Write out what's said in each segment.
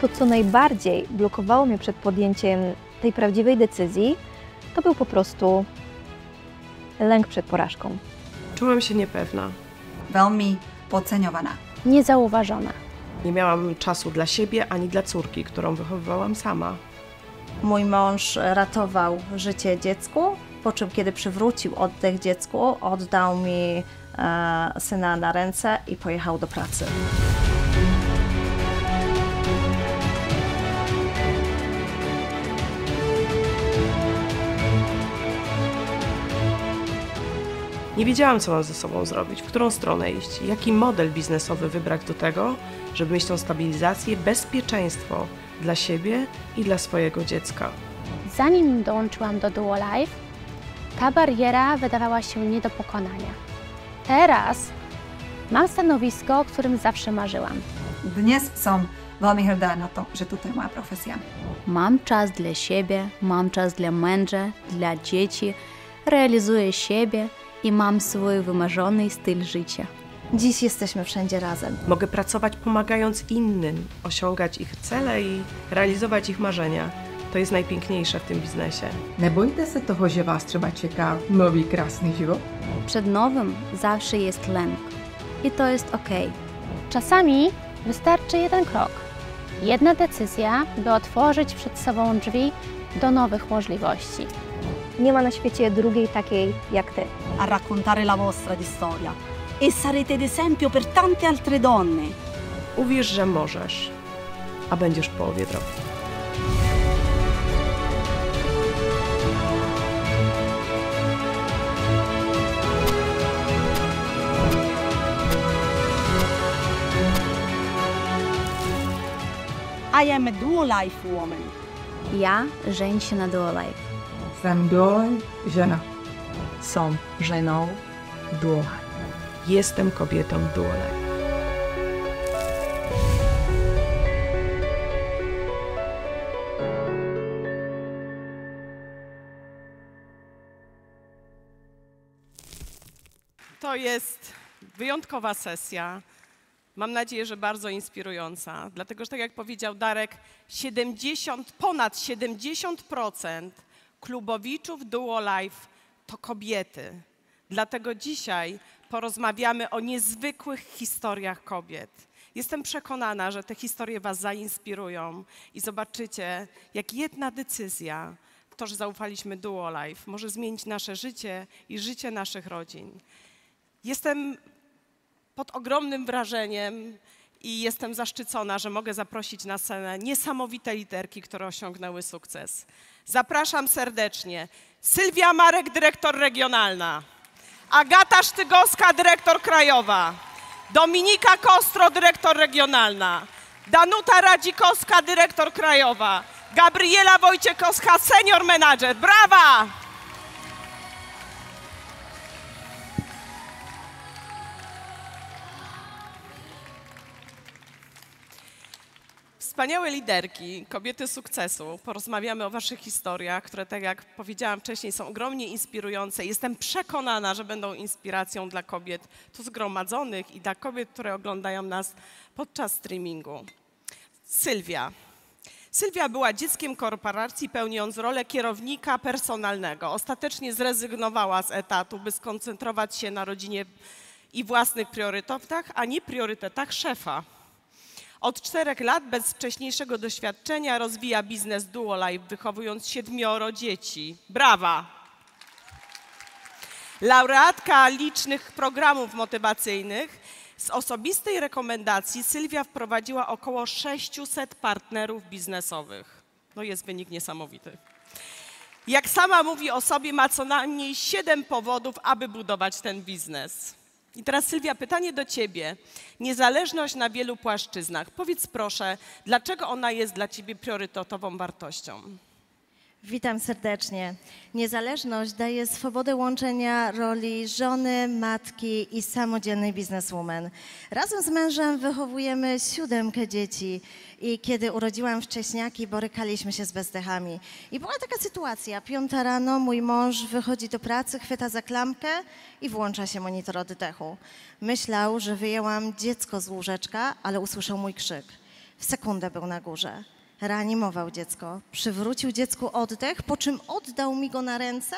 To, co najbardziej blokowało mnie przed podjęciem tej prawdziwej decyzji, to był po prostu lęk przed porażką. Czułam się niepewna. Veľmi podceňovaná. Niezauważona. Nie miałam czasu dla siebie ani dla córki, którą wychowywałam sama. Mój mąż ratował życie dziecku, po czym kiedy przywrócił oddech dziecku, oddał mi syna na ręce i pojechał do pracy. Nie wiedziałam, co mam ze sobą zrobić, w którą stronę iść, jaki model biznesowy wybrać do tego, żeby mieć tą stabilizację, bezpieczeństwo dla siebie i dla swojego dziecka. Zanim dołączyłam do Duolife, ta bariera wydawała się nie do pokonania. Teraz mam stanowisko, o którym zawsze marzyłam. Dnes som veľmi hrdá na to, že toto je moja profesia. Mam czas dla siebie, mam czas dla męża, dla dzieci, realizuję siebie i mam swój wymarzony styl życia. Dziś jesteśmy wszędzie razem. Mogę pracować pomagając innym, osiągać ich cele i realizować ich marzenia. To jest najpiękniejsze w tym biznesie. Nebojte se toho, že vás třeba čeká nový krásný život? Przed nowym zawsze jest lęk. I to jest okej. Czasami wystarczy jeden krok, jedna decyzja, by otworzyć przed sobą drzwi do nowych możliwości. Nie ma na świecie drugiej takiej jak ty. A raccontare la vostra di storia e sarete d'esempio per tante altre donne. Uwierz, że możesz, a będziesz w połowie drogi. I am a Duolife woman. Ja женщина Duolife. Jsem Duolife žena. Som ženou Duolife. Jestem kobietą Duolife. To jest wyjątkowa sesja. Mam nadzieję, że bardzo inspirująca, dlatego że tak jak powiedział Darek, ponad 70% klubowiczów Duolife to kobiety. Dlatego dzisiaj porozmawiamy o niezwykłych historiach kobiet. Jestem przekonana, że te historie was zainspirują i zobaczycie, jak jedna decyzja, to, że zaufaliśmy Duolife, może zmienić nasze życie i życie naszych rodzin. Jestem pod ogromnym wrażeniem i jestem zaszczycona, że mogę zaprosić na scenę niesamowite liderki, które osiągnęły sukces. Zapraszam serdecznie Sylwia Marek, dyrektor regionalna, Agata Sztygowska, dyrektor krajowa, Dominika Kostro, dyrektor regionalna, Danuta Radzikowska, dyrektor krajowa, Gabriela Wojciechowska, senior menadżer. Brawa! Wspaniałe liderki, kobiety sukcesu. Porozmawiamy o waszych historiach, które, tak jak powiedziałam wcześniej, są ogromnie inspirujące. Jestem przekonana, że będą inspiracją dla kobiet tu zgromadzonych i dla kobiet, które oglądają nas podczas streamingu. Sylwia. Sylwia była dzieckiem korporacji, pełniąc rolę kierownika personalnego. Ostatecznie zrezygnowała z etatu, by skoncentrować się na rodzinie i własnych priorytetach, a nie priorytetach szefa. Od 4 lat bez wcześniejszego doświadczenia rozwija biznes Duolife, wychowując 7 dzieci. Brawa! Laureatka licznych programów motywacyjnych. Z osobistej rekomendacji Sylwia wprowadziła około 600 partnerów biznesowych. No jest wynik niesamowity. Jak sama mówi o sobie, ma co najmniej 7 powodów, aby budować ten biznes. I teraz Sylwia, pytanie do ciebie. Niezależność na wielu płaszczyznach. Powiedz proszę, dlaczego ona jest dla ciebie priorytetową wartością? Witam serdecznie. Niezależność daje swobodę łączenia roli żony, matki i samodzielnej bizneswoman. Razem z mężem wychowujemy 7 dzieci i kiedy urodziłam wcześniaki, borykaliśmy się z bezdechami. I była taka sytuacja, 5 rano, mój mąż wychodzi do pracy, chwyta za klamkę i włącza się monitor oddechu. Myślał, że wyjęłam dziecko z łóżeczka, ale usłyszał mój krzyk. W sekundę był na górze. Reanimował dziecko, przywrócił dziecku oddech, po czym oddał mi go na ręce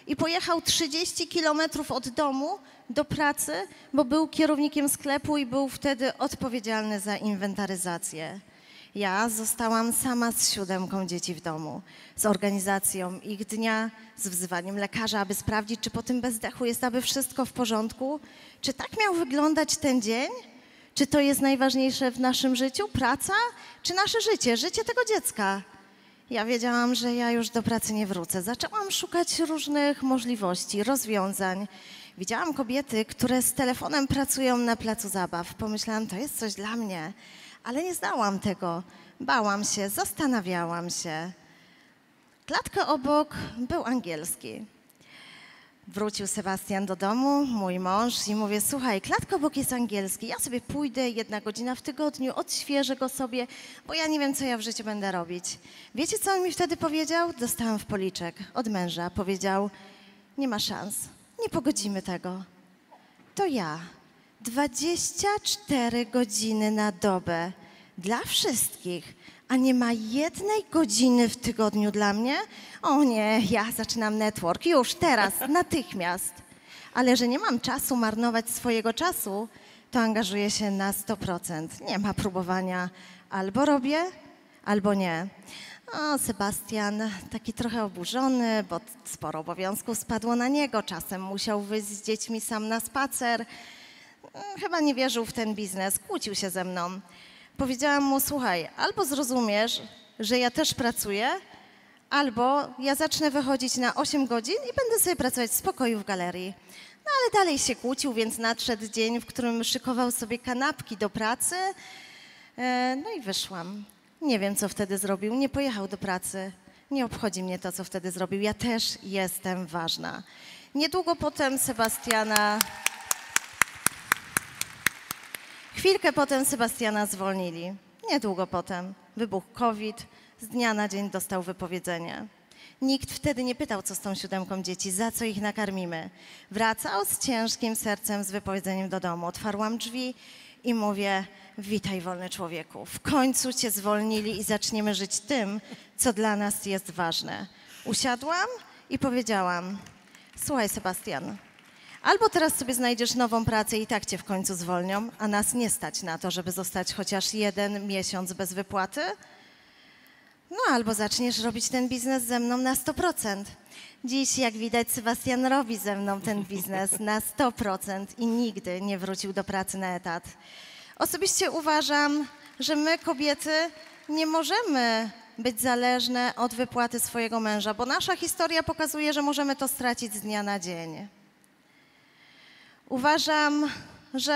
i pojechał 30 kilometrów od domu do pracy, bo był kierownikiem sklepu i był wtedy odpowiedzialny za inwentaryzację. Ja zostałam sama z 7 dzieci w domu, z organizacją ich dnia, z wzywaniem lekarza, aby sprawdzić, czy po tym bezdechu jest aby wszystko w porządku, czy tak miał wyglądać ten dzień. Czy to jest najważniejsze w naszym życiu? Praca? Czy nasze życie? Życie tego dziecka? Ja wiedziałam, że ja już do pracy nie wrócę. Zaczęłam szukać różnych możliwości, rozwiązań. Widziałam kobiety, które z telefonem pracują na placu zabaw. Pomyślałam, to jest coś dla mnie, ale nie znałam tego. Bałam się, zastanawiałam się. Klatka obok był angielski. Wrócił Sebastian do domu, mój mąż, i mówię, słuchaj, klatka obok jest angielski, ja sobie pójdę 1 godzina w tygodniu, odświeżę go sobie, bo ja nie wiem, co ja w życiu będę robić. Wiecie, co on mi wtedy powiedział? Dostałam w policzek od męża. Powiedział, nie ma szans, nie pogodzimy tego. To ja, 24 godziny na dobę dla wszystkich, a nie ma 1 godziny w tygodniu dla mnie? O nie, ja zaczynam network, już teraz, natychmiast. Ale że nie mam czasu marnować swojego czasu, to angażuję się na 100%. Nie ma próbowania, albo robię, albo nie. O, Sebastian taki trochę oburzony, bo sporo obowiązków spadło na niego. Czasem musiał wyjść z dziećmi sam na spacer. Chyba nie wierzył w ten biznes, kłócił się ze mną. Powiedziałam mu, słuchaj, albo zrozumiesz, że ja też pracuję, albo ja zacznę wychodzić na 8 godzin i będę sobie pracować w spokoju w galerii. No ale dalej się kłócił, więc nadszedł dzień, w którym szykował sobie kanapki do pracy. No i wyszłam. Nie wiem, co wtedy zrobił. Nie pojechał do pracy. Nie obchodzi mnie to, co wtedy zrobił. Ja też jestem ważna. Niedługo potem Chwilkę potem Sebastiana zwolnili. Niedługo potem wybuchł COVID. Z dnia na dzień dostał wypowiedzenie. Nikt wtedy nie pytał, co z tą 7 dzieci, za co ich nakarmimy. Wracał z ciężkim sercem, z wypowiedzeniem do domu. Otwarłam drzwi i mówię, witaj wolny człowieku. W końcu cię zwolnili i zaczniemy żyć tym, co dla nas jest ważne. Usiadłam i powiedziałam, słuchaj Sebastian, albo teraz sobie znajdziesz nową pracę i tak cię w końcu zwolnią, a nas nie stać na to, żeby zostać chociaż 1 miesiąc bez wypłaty. No albo zaczniesz robić ten biznes ze mną na 100%. Dziś, jak widać, Sebastian robi ze mną ten biznes na 100% i nigdy nie wrócił do pracy na etat. Osobiście uważam, że my, kobiety, nie możemy być zależne od wypłaty swojego męża, bo nasza historia pokazuje, że możemy to stracić z dnia na dzień. Uważam, że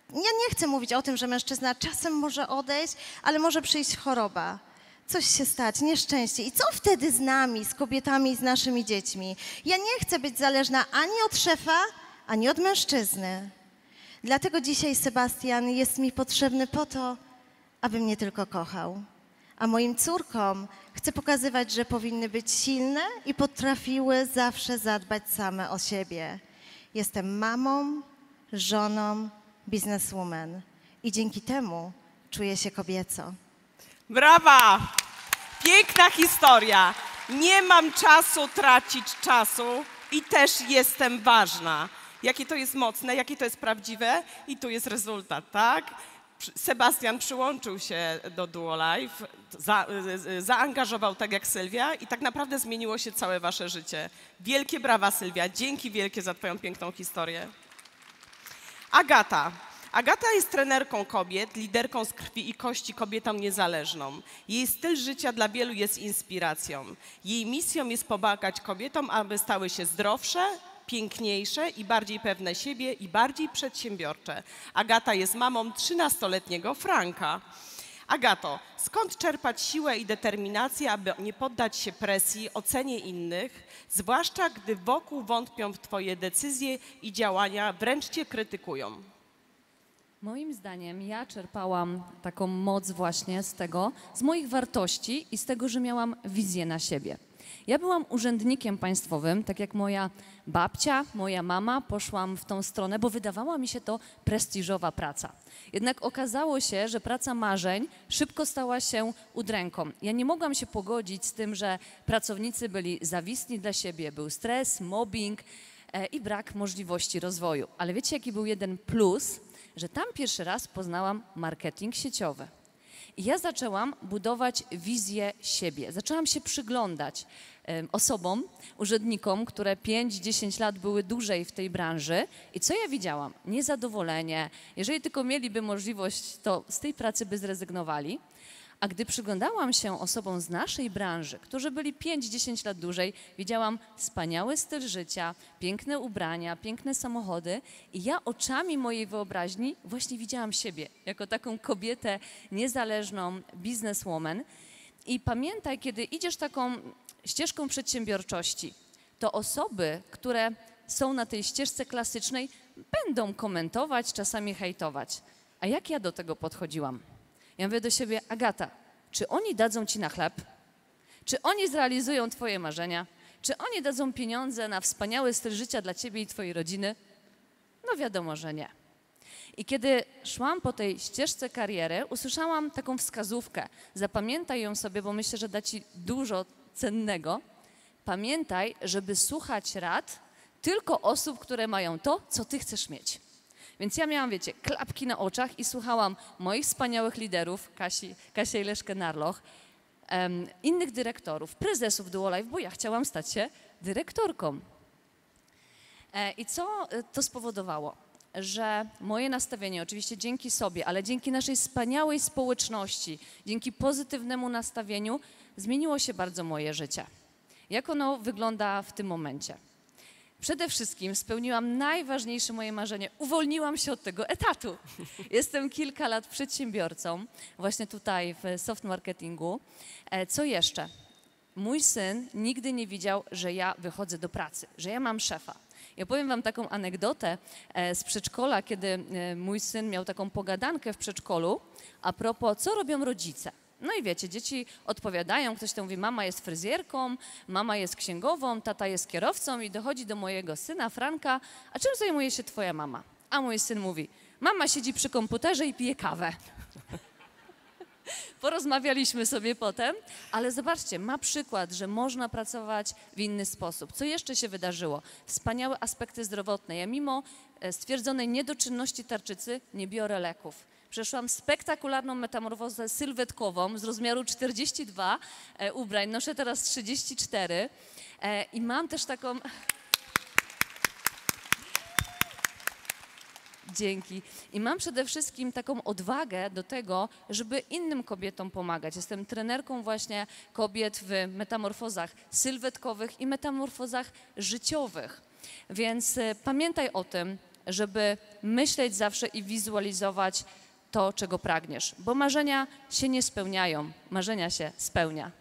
ja nie chcę mówić o tym, że mężczyzna czasem może odejść, ale może przyjść choroba. Coś się stać, nieszczęście. I co wtedy z nami, z kobietami i z naszymi dziećmi? Ja nie chcę być zależna ani od szefa, ani od mężczyzny. Dlatego dzisiaj Sebastian jest mi potrzebny po to, aby mnie tylko kochał. A moim córkom chcę pokazywać, że powinny być silne i potrafiły zawsze zadbać same o siebie. Jestem mamą, żoną, bizneswoman i dzięki temu czuję się kobieco. Brawa! Piękna historia. Nie mam czasu tracić czasu i też jestem ważna. Jakie to jest mocne, jakie to jest prawdziwe i tu jest rezultat, tak? Sebastian przyłączył się do Duo Life, zaangażował tak jak Sylwia i tak naprawdę zmieniło się całe wasze życie. Wielkie brawa, Sylwia. Dzięki wielkie za twoją piękną historię. Agata. Agata jest trenerką kobiet, liderką z krwi i kości, kobietą niezależną. Jej styl życia dla wielu jest inspiracją. Jej misją jest pomagać kobietom, aby stały się zdrowsze, piękniejsze i bardziej pewne siebie i bardziej przedsiębiorcze. Agata jest mamą 13-letniego Franka. Agato, skąd czerpać siłę i determinację, aby nie poddać się presji, ocenie innych, zwłaszcza gdy wokół wątpią w Twoje decyzje i działania, wręcz Cię krytykują? Moim zdaniem ja czerpałam taką moc właśnie z moich wartości i z tego, że miałam wizję na siebie. Ja byłam urzędnikiem państwowym, tak jak moja babcia, moja mama, poszłam w tą stronę, bo wydawała mi się to prestiżowa praca. Jednak okazało się, że praca marzeń szybko stała się udręką. Ja nie mogłam się pogodzić z tym, że pracownicy byli zawisni dla siebie, był stres, mobbing i brak możliwości rozwoju. Ale wiecie, jaki był jeden plus? Że tam pierwszy raz poznałam marketing sieciowy. I ja zaczęłam budować wizję siebie. Zaczęłam się przyglądać osobom, urzędnikom, które 5-10 lat były dłużej w tej branży. I co ja widziałam? Niezadowolenie. Jeżeli tylko mieliby możliwość, to z tej pracy by zrezygnowali. A gdy przyglądałam się osobom z naszej branży, którzy byli 5-10 lat dłużej, widziałam wspaniały styl życia, piękne ubrania, piękne samochody i ja oczami mojej wyobraźni właśnie widziałam siebie jako taką kobietę niezależną, bizneswoman. I pamiętaj, kiedy idziesz taką ścieżką przedsiębiorczości, to osoby, które są na tej ścieżce klasycznej, będą komentować, czasami hejtować. A jak ja do tego podchodziłam? Ja mówię do siebie, Agata, czy oni dadzą ci na chleb? Czy oni zrealizują twoje marzenia? Czy oni dadzą pieniądze na wspaniały styl życia dla ciebie i twojej rodziny? No wiadomo, że nie. I kiedy szłam po tej ścieżce kariery, usłyszałam taką wskazówkę. Zapamiętaj ją sobie, bo myślę, że da ci dużo cennego. Pamiętaj, żeby słuchać rad tylko osób, które mają to, co ty chcesz mieć. Więc ja miałam, wiecie, klapki na oczach i słuchałam moich wspaniałych liderów, Kasię Ileszkę-Narloch, innych dyrektorów, prezesów Duolife, bo ja chciałam stać się dyrektorką. I co to spowodowało? Że moje nastawienie, oczywiście dzięki sobie, ale dzięki naszej wspaniałej społeczności, dzięki pozytywnemu nastawieniu, zmieniło się bardzo moje życie. Jak ono wygląda w tym momencie? Przede wszystkim spełniłam najważniejsze moje marzenie. Uwolniłam się od tego etatu. Jestem kilka lat przedsiębiorcą, właśnie tutaj w soft marketingu. Co jeszcze? Mój syn nigdy nie widział, że ja wychodzę do pracy, że ja mam szefa. Ja powiem wam taką anegdotę z przedszkola, kiedy mój syn miał taką pogadankę w przedszkolu a propos, co robią rodzice. No i wiecie, dzieci odpowiadają, ktoś tam mówi, mama jest fryzjerką, mama jest księgową, tata jest kierowcą i dochodzi do mojego syna, Franka, a czym zajmuje się twoja mama? A mój syn mówi, mama siedzi przy komputerze i pije kawę. Porozmawialiśmy sobie potem, ale zobaczcie, ma przykład, że można pracować w inny sposób. Co jeszcze się wydarzyło? Wspaniałe aspekty zdrowotne. Ja mimo stwierdzonej niedoczynności tarczycy nie biorę leków. Przeszłam spektakularną metamorfozę sylwetkową z rozmiaru 42 ubrań, noszę teraz 34 i mam też taką... Dzięki. I mam przede wszystkim taką odwagę do tego, żeby innym kobietom pomagać. Jestem trenerką właśnie kobiet w metamorfozach sylwetkowych i metamorfozach życiowych. Więc pamiętaj o tym, żeby myśleć zawsze i wizualizować to, czego pragniesz, bo marzenia się nie spełniają, marzenia się spełnia.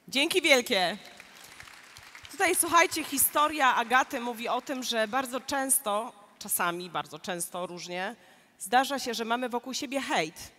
Dzięki wielkie. Tutaj słuchajcie, historia Agaty mówi o tym, że bardzo często, czasami, bardzo często, różnie, zdarza się, że mamy wokół siebie hejt.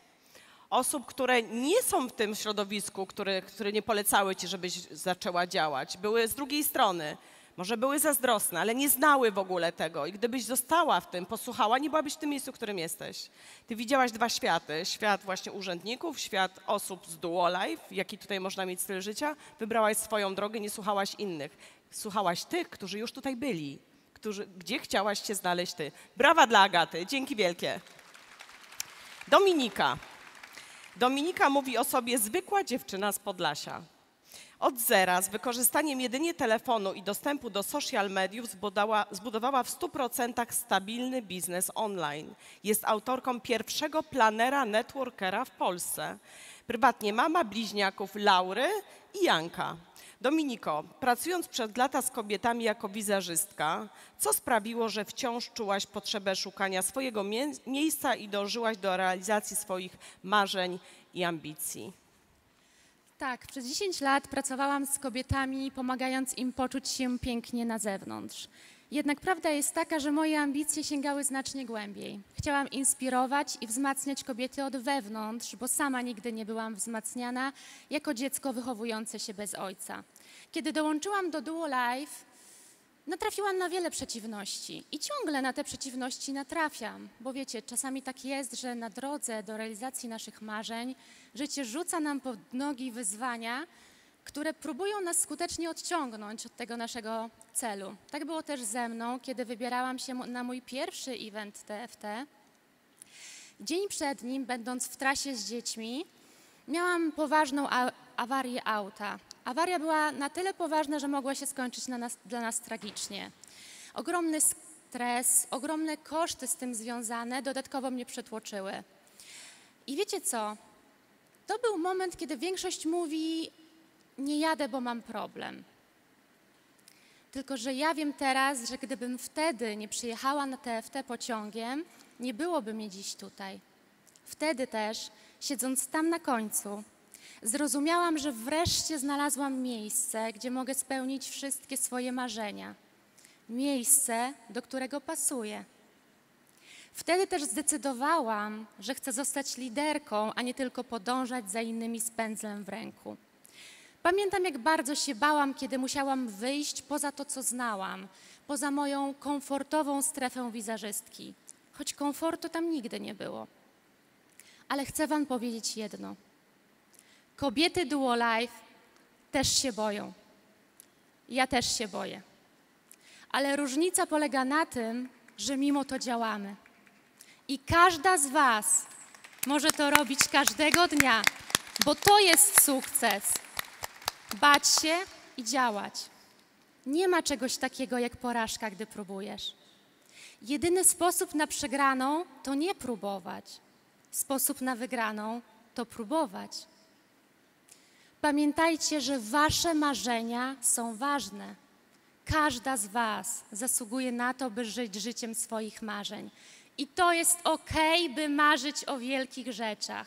Osób, które nie są w tym środowisku, które nie polecały ci, żebyś zaczęła działać. Były z drugiej strony. Może były zazdrosne, ale nie znały w ogóle tego. I gdybyś została w tym, posłuchała, nie byłabyś w tym miejscu, w którym jesteś. Ty widziałaś dwa światy. Świat właśnie urzędników, świat osób z Duolife, jaki tutaj można mieć styl życia. Wybrałaś swoją drogę, nie słuchałaś innych. Słuchałaś tych, którzy już tutaj byli. Gdzie chciałaś się znaleźć ty. Brawa dla Agaty. Dzięki wielkie. Dominika. Dominika mówi o sobie zwykła dziewczyna z Podlasia. Od zera, z wykorzystaniem jedynie telefonu i dostępu do social mediów zbudowała w 100% stabilny biznes online. Jest autorką pierwszego planera networkera w Polsce. Prywatnie mama bliźniaków Laury i Janka. Dominiko, pracując przez lata z kobietami jako wizerzystka, co sprawiło, że wciąż czułaś potrzebę szukania swojego miejsca i dążyłaś do realizacji swoich marzeń i ambicji. Tak, przez 10 lat pracowałam z kobietami, pomagając im poczuć się pięknie na zewnątrz. Jednak prawda jest taka, że moje ambicje sięgały znacznie głębiej. Chciałam inspirować i wzmacniać kobiety od wewnątrz, bo sama nigdy nie byłam wzmacniana jako dziecko wychowujące się bez ojca. Kiedy dołączyłam do Duo Life, natrafiłam na wiele przeciwności i ciągle na te przeciwności natrafiam, bo wiecie, czasami tak jest, że na drodze do realizacji naszych marzeń życie rzuca nam pod nogi wyzwania, które próbują nas skutecznie odciągnąć od tego naszego celu. Tak było też ze mną, kiedy wybierałam się na mój pierwszy event TFT. Dzień przed nim, będąc w trasie z dziećmi, miałam poważną awarię auta. Awaria była na tyle poważna, że mogła się skończyć dla nas tragicznie. Ogromny stres, ogromne koszty z tym związane dodatkowo mnie przytłoczyły. I wiecie co? To był moment, kiedy większość mówi: nie jadę, bo mam problem. Tylko że ja wiem teraz, że gdybym wtedy nie przyjechała na TFT pociągiem, nie byłoby mnie dziś tutaj. Wtedy też, siedząc tam na końcu, zrozumiałam, że wreszcie znalazłam miejsce, gdzie mogę spełnić wszystkie swoje marzenia. Miejsce, do którego pasuję. Wtedy też zdecydowałam, że chcę zostać liderką, a nie tylko podążać za innymi z pędzlem w ręku. Pamiętam, jak bardzo się bałam, kiedy musiałam wyjść poza to, co znałam, poza moją komfortową strefę wizerzystki, choć komfortu tam nigdy nie było. Ale chcę wam powiedzieć jedno. Kobiety Duo Life też się boją. Ja też się boję. Ale różnica polega na tym, że mimo to działamy. I każda z was może to robić każdego dnia, bo to jest sukces. Bać się i działać. Nie ma czegoś takiego jak porażka, gdy próbujesz. Jedyny sposób na przegraną to nie próbować. Sposób na wygraną to próbować. Pamiętajcie, że wasze marzenia są ważne. Każda z was zasługuje na to, by żyć życiem swoich marzeń. I to jest okej, by marzyć o wielkich rzeczach.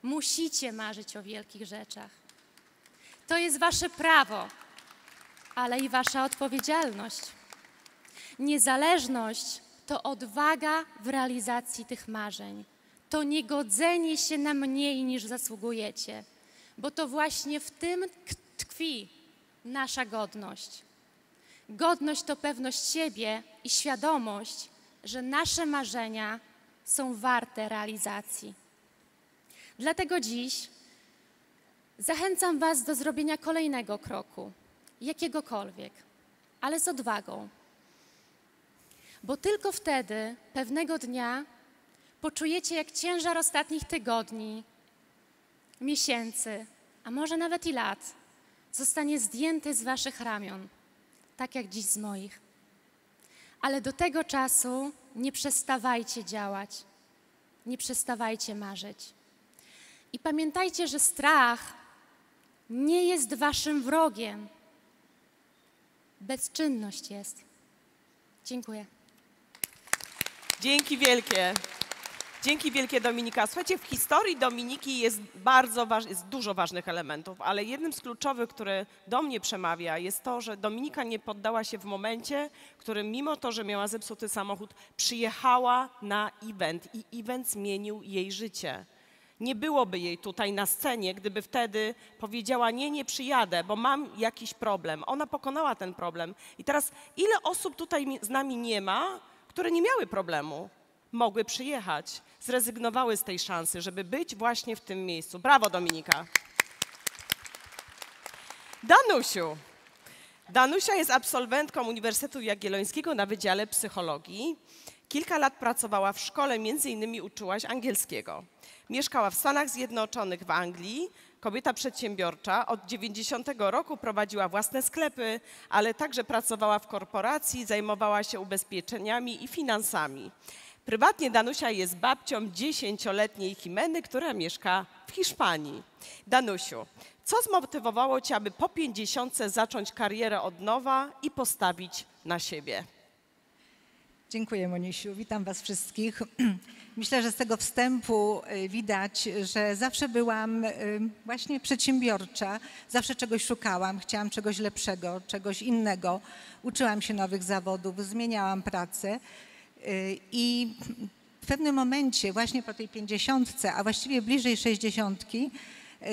Musicie marzyć o wielkich rzeczach. To jest wasze prawo, ale i wasza odpowiedzialność. Niezależność to odwaga w realizacji tych marzeń. To niegodzenie się na mniej niż zasługujecie, bo to właśnie w tym tkwi nasza godność. Godność to pewność siebie i świadomość, że nasze marzenia są warte realizacji. Dlatego dziś zachęcam was do zrobienia kolejnego kroku, jakiegokolwiek, ale z odwagą. Bo tylko wtedy, pewnego dnia, poczujecie, jak ciężar ostatnich tygodni, miesięcy, a może nawet i lat, zostanie zdjęty z waszych ramion, tak jak dziś z moich. Ale do tego czasu nie przestawajcie działać, nie przestawajcie marzyć. I pamiętajcie, że strach nie jest waszym wrogiem. Bezczynność jest. Dziękuję. Dzięki wielkie. Dzięki wielkie, Dominika. Słuchajcie, w historii Dominiki jest jest dużo ważnych elementów, ale jednym z kluczowych, który do mnie przemawia, jest to, że Dominika nie poddała się w momencie, w którym mimo to, że miała zepsuty samochód, przyjechała na event i event zmienił jej życie. Nie byłoby jej tutaj na scenie, gdyby wtedy powiedziała: nie przyjadę, bo mam jakiś problem. Ona pokonała ten problem. I teraz ile osób tutaj z nami nie ma, które nie miały problemu? Mogły przyjechać, zrezygnowały z tej szansy, żeby być właśnie w tym miejscu. Brawo, Dominika. Danusiu. Danusia jest absolwentką Uniwersytetu Jagiellońskiego na Wydziale Psychologii. Kilka lat pracowała w szkole, między innymi uczyłaś angielskiego. Mieszkała w Stanach Zjednoczonych, w Anglii. Kobieta przedsiębiorcza. Od 90 roku prowadziła własne sklepy, ale także pracowała w korporacji, zajmowała się ubezpieczeniami i finansami. Prywatnie Danusia jest babcią 10-letniej Jimeny, która mieszka w Hiszpanii. Danusiu, co zmotywowało cię, aby po 50 zacząć karierę od nowa i postawić na siebie? Dziękuję, Monisiu. Witam Was wszystkich. Myślę, że z tego wstępu widać, że zawsze byłam właśnie przedsiębiorcza, zawsze czegoś szukałam, chciałam czegoś lepszego, czegoś innego. Uczyłam się nowych zawodów, zmieniałam pracę i w pewnym momencie, właśnie po tej 50, a właściwie bliżej 60,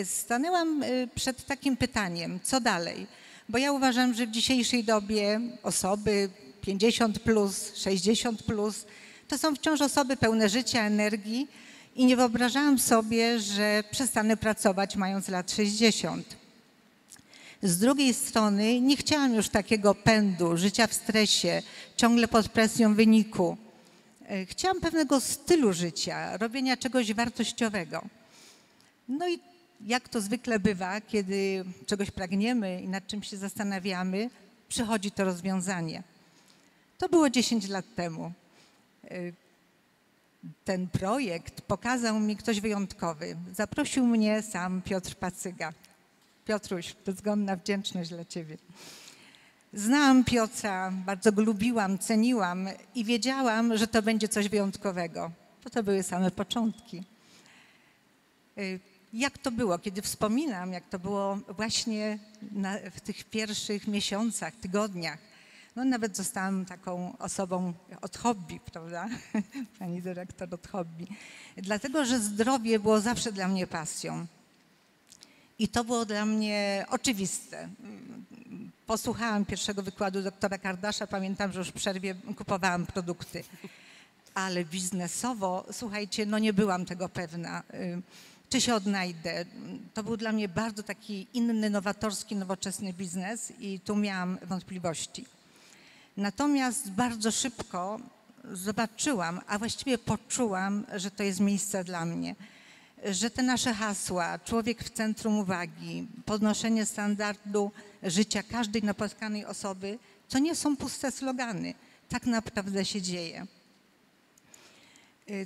stanęłam przed takim pytaniem, co dalej? Bo ja uważam, że w dzisiejszej dobie osoby 50 plus, 60 plus, to są wciąż osoby pełne życia, energii i nie wyobrażałam sobie, że przestanę pracować mając lat 60. Z drugiej strony nie chciałam już takiego pędu, życia w stresie, ciągle pod presją wyniku. Chciałam pewnego stylu życia, robienia czegoś wartościowego. No i jak to zwykle bywa, kiedy czegoś pragniemy i nad czym się zastanawiamy, przychodzi to rozwiązanie. To było 10 lat temu. Ten projekt pokazał mi ktoś wyjątkowy. Zaprosił mnie sam Piotr Pacyga. Piotruś, bezwzględna wdzięczność dla Ciebie. Znałam Piotra, bardzo go lubiłam, ceniłam i wiedziałam, że to będzie coś wyjątkowego. Bo to były same początki. Jak to było, kiedy wspominam, jak to było właśnie w tych pierwszych miesiącach, tygodniach. No nawet zostałam taką osobą od hobby, prawda? Pani dyrektor od hobby. Dlatego, że zdrowie było zawsze dla mnie pasją. I to było dla mnie oczywiste. Posłuchałam pierwszego wykładu doktora Kardasza, pamiętam, że już w przerwie kupowałam produkty. Ale biznesowo, słuchajcie, no nie byłam tego pewna. Czy się odnajdę? To był dla mnie bardzo taki inny, nowatorski, nowoczesny biznes i tu miałam wątpliwości. Natomiast bardzo szybko zobaczyłam, a właściwie poczułam, że to jest miejsce dla mnie. Że te nasze hasła, człowiek w centrum uwagi, podnoszenie standardu życia każdej napotkanej osoby, to nie są puste slogany. Tak naprawdę się dzieje.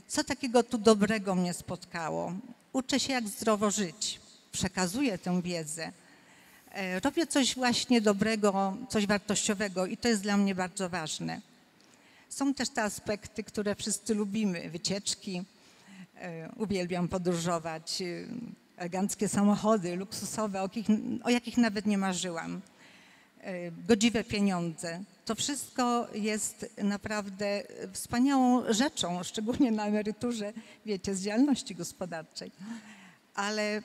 Co takiego tu dobrego mnie spotkało? Uczę się, jak zdrowo żyć. Przekazuję tę wiedzę. Robię coś właśnie dobrego, coś wartościowego i to jest dla mnie bardzo ważne. Są też te aspekty, które wszyscy lubimy. Wycieczki, uwielbiam podróżować, eleganckie samochody, luksusowe, o jakich nawet nie marzyłam. Godziwe pieniądze. To wszystko jest naprawdę wspaniałą rzeczą, szczególnie na emeryturze, wiecie, z działalności gospodarczej. Ale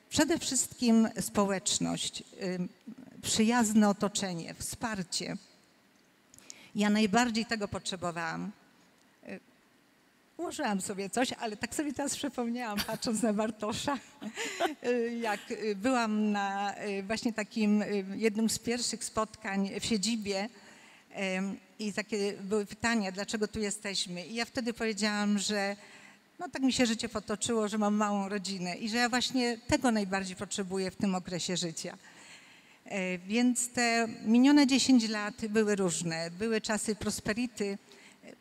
przede wszystkim społeczność, przyjazne otoczenie, wsparcie. Ja najbardziej tego potrzebowałam. Ułożyłam sobie coś, ale tak sobie teraz przypomniałam, patrząc na Bartosza, jak byłam na właśnie takim jednym z pierwszych spotkań w siedzibie i takie były pytania, dlaczego tu jesteśmy. I ja wtedy powiedziałam, że no tak mi się życie potoczyło, że mam małą rodzinę i że ja właśnie tego najbardziej potrzebuję w tym okresie życia. Więc te minione 10 lat były różne. Były czasy prosperity,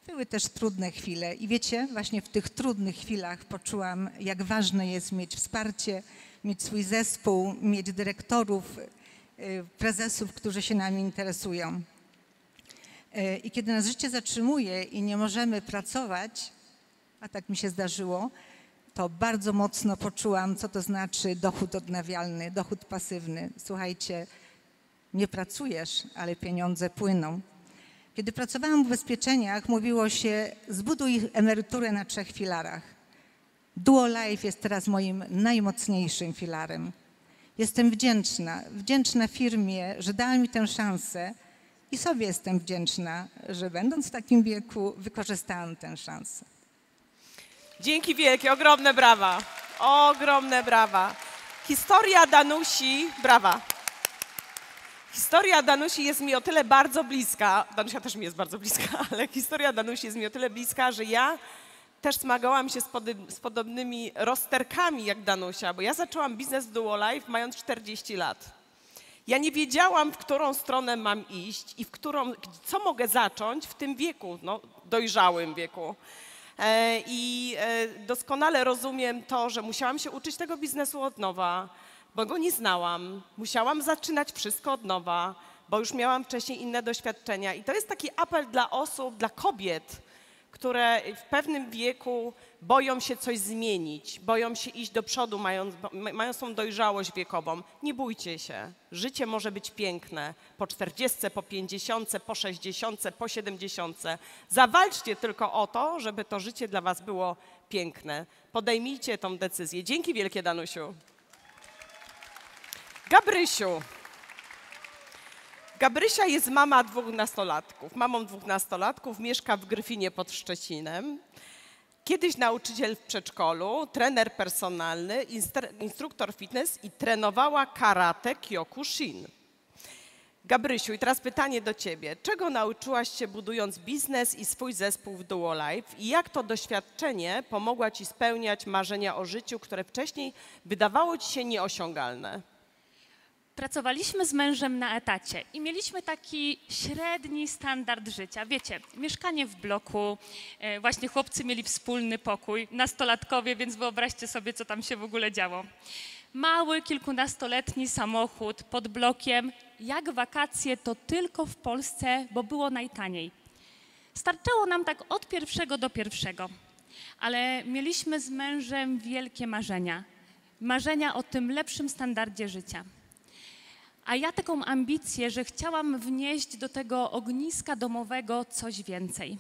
były też trudne chwile. I wiecie, właśnie w tych trudnych chwilach poczułam, jak ważne jest mieć wsparcie, mieć swój zespół, mieć dyrektorów, prezesów, którzy się nami interesują. I kiedy nas życie zatrzymuje i nie możemy pracować, a tak mi się zdarzyło, to bardzo mocno poczułam, co to znaczy dochód odnawialny, dochód pasywny. Słuchajcie, nie pracujesz, ale pieniądze płyną. Kiedy pracowałam w ubezpieczeniach, mówiło się, zbuduj emeryturę na 3 filarach. Duo Life jest teraz moim najmocniejszym filarem. Jestem wdzięczna firmie, że dała mi tę szansę i sobie jestem wdzięczna, że będąc w takim wieku wykorzystałam tę szansę. Dzięki wielkie, ogromne brawa. Ogromne brawa. Historia Danusi, brawa. Historia Danusi jest mi o tyle bardzo bliska, Danusia też mi jest bardzo bliska, ale historia Danusi jest mi o tyle bliska, że ja też zmagałam się z podobnymi rozterkami jak Danusia, bo ja zaczęłam biznes w Duo Life mając 40 lat. Ja nie wiedziałam, w którą stronę mam iść i co mogę zacząć w tym wieku, no, dojrzałym wieku. I doskonale rozumiem to, że musiałam się uczyć tego biznesu od nowa, bo go nie znałam. Musiałam zaczynać wszystko od nowa. bo już miałam wcześniej inne doświadczenia. I to jest taki apel dla osób, dla kobiet, które w pewnym wieku boją się coś zmienić, boją się iść do przodu, mają tą dojrzałość wiekową. Nie bójcie się. Życie może być piękne po 40, po 50, po 60, po 70. Zawalczcie tylko o to, żeby to życie dla was było piękne. Podejmijcie tą decyzję. Dzięki wielkie, Danusiu. Gabrysiu. Gabrysia jest mamą dwóch nastolatków, mieszka w Gryfinie pod Szczecinem. Kiedyś nauczyciel w przedszkolu, trener personalny, instruktor fitness i trenowała karate Kyokushin. Gabrysiu, i teraz pytanie do ciebie. Czego nauczyłaś się budując biznes i swój zespół w Duolife i jak to doświadczenie pomogło ci spełniać marzenia o życiu, które wcześniej wydawało ci się nieosiągalne? Pracowaliśmy z mężem na etacie i mieliśmy taki średni standard życia. Wiecie, mieszkanie w bloku, właśnie chłopcy mieli wspólny pokój, nastolatkowie, więc wyobraźcie sobie, co tam się w ogóle działo. Mały, kilkunastoletni samochód pod blokiem, jak wakacje, to tylko w Polsce, bo było najtaniej. Starczało nam tak od pierwszego do pierwszego, ale mieliśmy z mężem wielkie marzenia. Marzenia o tym lepszym standardzie życia. A ja taką ambicję, że chciałam wnieść do tego ogniska domowego coś więcej.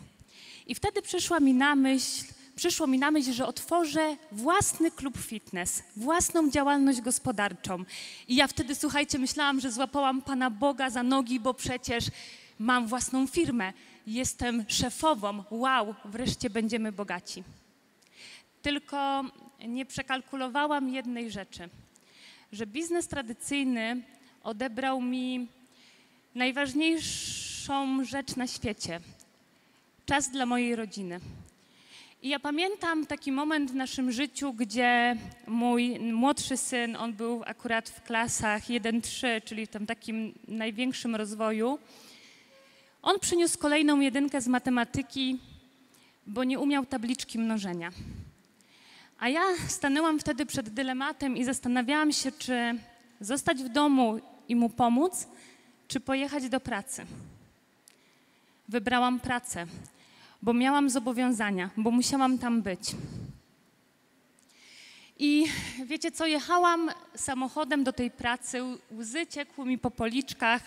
I wtedy przyszło mi na myśl, że otworzę własny klub fitness, własną działalność gospodarczą. I ja wtedy, słuchajcie, myślałam, że złapałam Pana Boga za nogi, bo przecież mam własną firmę, jestem szefową, wow, wreszcie będziemy bogaci. Tylko nie przekalkulowałam jednej rzeczy, że biznes tradycyjny odebrał mi najważniejszą rzecz na świecie – czas dla mojej rodziny. I ja pamiętam taki moment w naszym życiu, gdzie mój młodszy syn, on był akurat w klasach 1-3, czyli w tym takim największym rozwoju, on przyniósł kolejną 1 z matematyki, bo nie umiał tabliczki mnożenia. A ja stanęłam wtedy przed dylematem i zastanawiałam się, czy zostać w domu i mu pomóc, czy pojechać do pracy. Wybrałam pracę, bo miałam zobowiązania, bo musiałam tam być. I wiecie co, jechałam samochodem do tej pracy, łzy ciekły mi po policzkach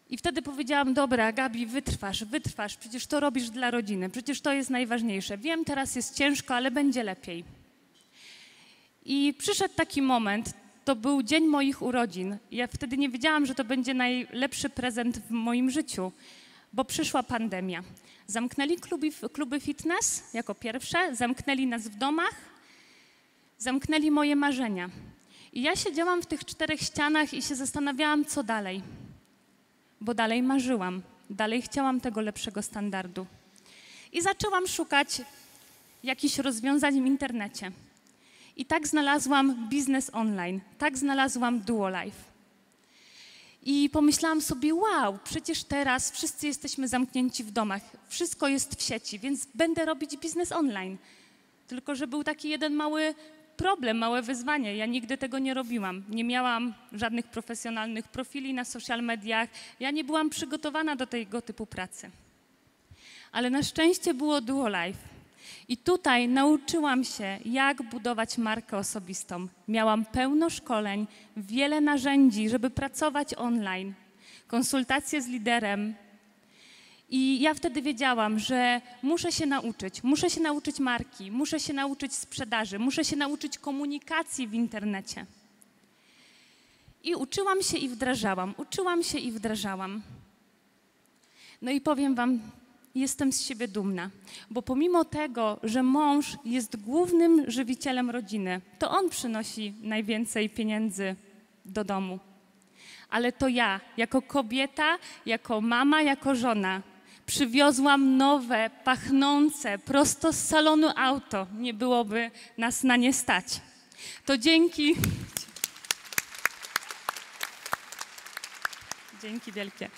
i wtedy powiedziałam, dobra, Gabi, wytrwasz, przecież to robisz dla rodziny, przecież to jest najważniejsze. Wiem, teraz jest ciężko, ale będzie lepiej. I przyszedł taki moment, to był dzień moich urodzin. Ja wtedy nie wiedziałam, że to będzie najlepszy prezent w moim życiu, bo przyszła pandemia. Zamknęli kluby fitness jako pierwsze, zamknęli nas w domach, zamknęli moje marzenia. I ja siedziałam w tych 4 ścianach i się zastanawiałam, co dalej. Bo dalej marzyłam, dalej chciałam tego lepszego standardu. I zaczęłam szukać jakichś rozwiązań w internecie. I tak znalazłam biznes online, tak znalazłam Duolife. I pomyślałam sobie, wow, przecież teraz wszyscy jesteśmy zamknięci w domach, wszystko jest w sieci, więc będę robić biznes online. Tylko że był taki jeden mały problem, małe wyzwanie. Ja nigdy tego nie robiłam. Nie miałam żadnych profesjonalnych profili na social mediach. Ja nie byłam przygotowana do tego typu pracy. Ale na szczęście było Duolife. I tutaj nauczyłam się, jak budować markę osobistą. Miałam pełno szkoleń, wiele narzędzi, żeby pracować online, konsultacje z liderem. I ja wtedy wiedziałam, że muszę się nauczyć marki, muszę się nauczyć sprzedaży, muszę się nauczyć komunikacji w internecie. I uczyłam się i wdrażałam. No i powiem wam, jestem z siebie dumna, bo pomimo tego, że mąż jest głównym żywicielem rodziny, to on przynosi najwięcej pieniędzy do domu. Ale to ja, jako kobieta, jako mama, jako żona, przywiozłam nowe, pachnące, prosto z salonu auto. Nie byłoby nas na nie stać. To dzięki wielkie.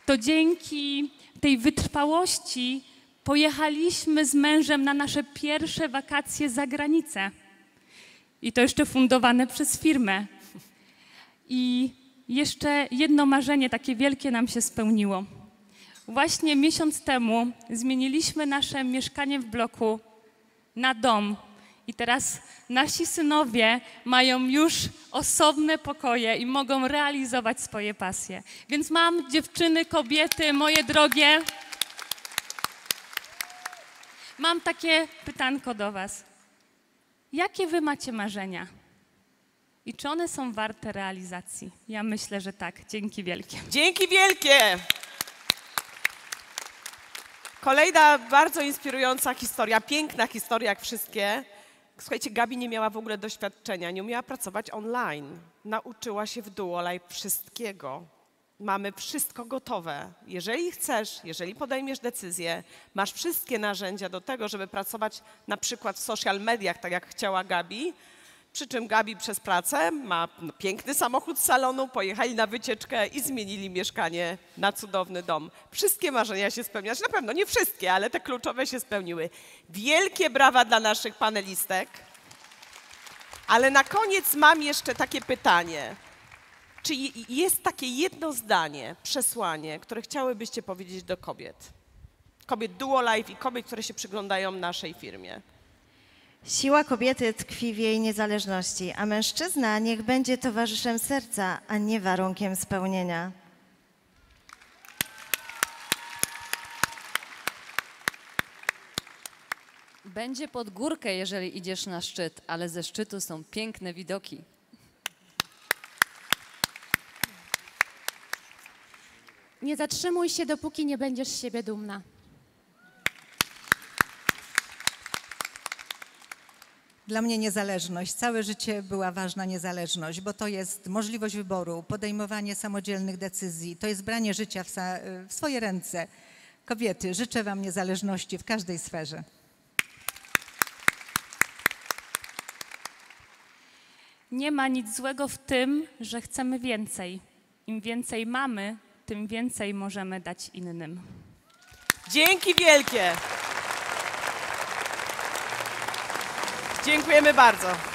To dzięki tej wytrwałości pojechaliśmy z mężem na nasze pierwsze wakacje za granicę. I to jeszcze fundowane przez firmę. I jeszcze jedno marzenie takie wielkie nam się spełniło. Właśnie miesiąc temu zmieniliśmy nasze mieszkanie w bloku na dom i teraz nasi synowie mają już osobne pokoje i mogą realizować swoje pasje. Więc mam, dziewczyny, kobiety, moje drogie, mam takie pytanko do was. Jakie wy macie marzenia? I czy one są warte realizacji? Ja myślę, że tak. Dzięki wielkie. Dzięki wielkie! Kolejna bardzo inspirująca historia, piękna historia jak wszystkie. Słuchajcie, Gabi nie miała w ogóle doświadczenia, nie umiała pracować online. Nauczyła się w Duolive wszystkiego. Mamy wszystko gotowe. Jeżeli chcesz, jeżeli podejmiesz decyzję, masz wszystkie narzędzia do tego, żeby pracować na przykład w social mediach, tak jak chciała Gabi. Przy czym Gabi przez pracę ma piękny samochód z salonu, pojechali na wycieczkę i zmienili mieszkanie na cudowny dom. Wszystkie marzenia się spełniają. Na pewno nie wszystkie, ale te kluczowe się spełniły. Wielkie brawa dla naszych panelistek. Ale na koniec mam jeszcze takie pytanie. Czy jest takie jedno zdanie, przesłanie, które chciałybyście powiedzieć do kobiet? Kobiet Duolive i kobiet, które się przyglądają naszej firmie. Siła kobiety tkwi w jej niezależności, a mężczyzna niech będzie towarzyszem serca, a nie warunkiem spełnienia. Będzie pod górkę, jeżeli idziesz na szczyt, ale ze szczytu są piękne widoki. Nie zatrzymuj się, dopóki nie będziesz z siebie dumna. Dla mnie niezależność. Całe życie była ważna niezależność, bo to jest możliwość wyboru, podejmowanie samodzielnych decyzji, to jest branie życia w swoje ręce. Kobiety, życzę wam niezależności w każdej sferze. Nie ma nic złego w tym, że chcemy więcej. Im więcej mamy, tym więcej możemy dać innym. Dzięki wielkie! Dziękujemy bardzo.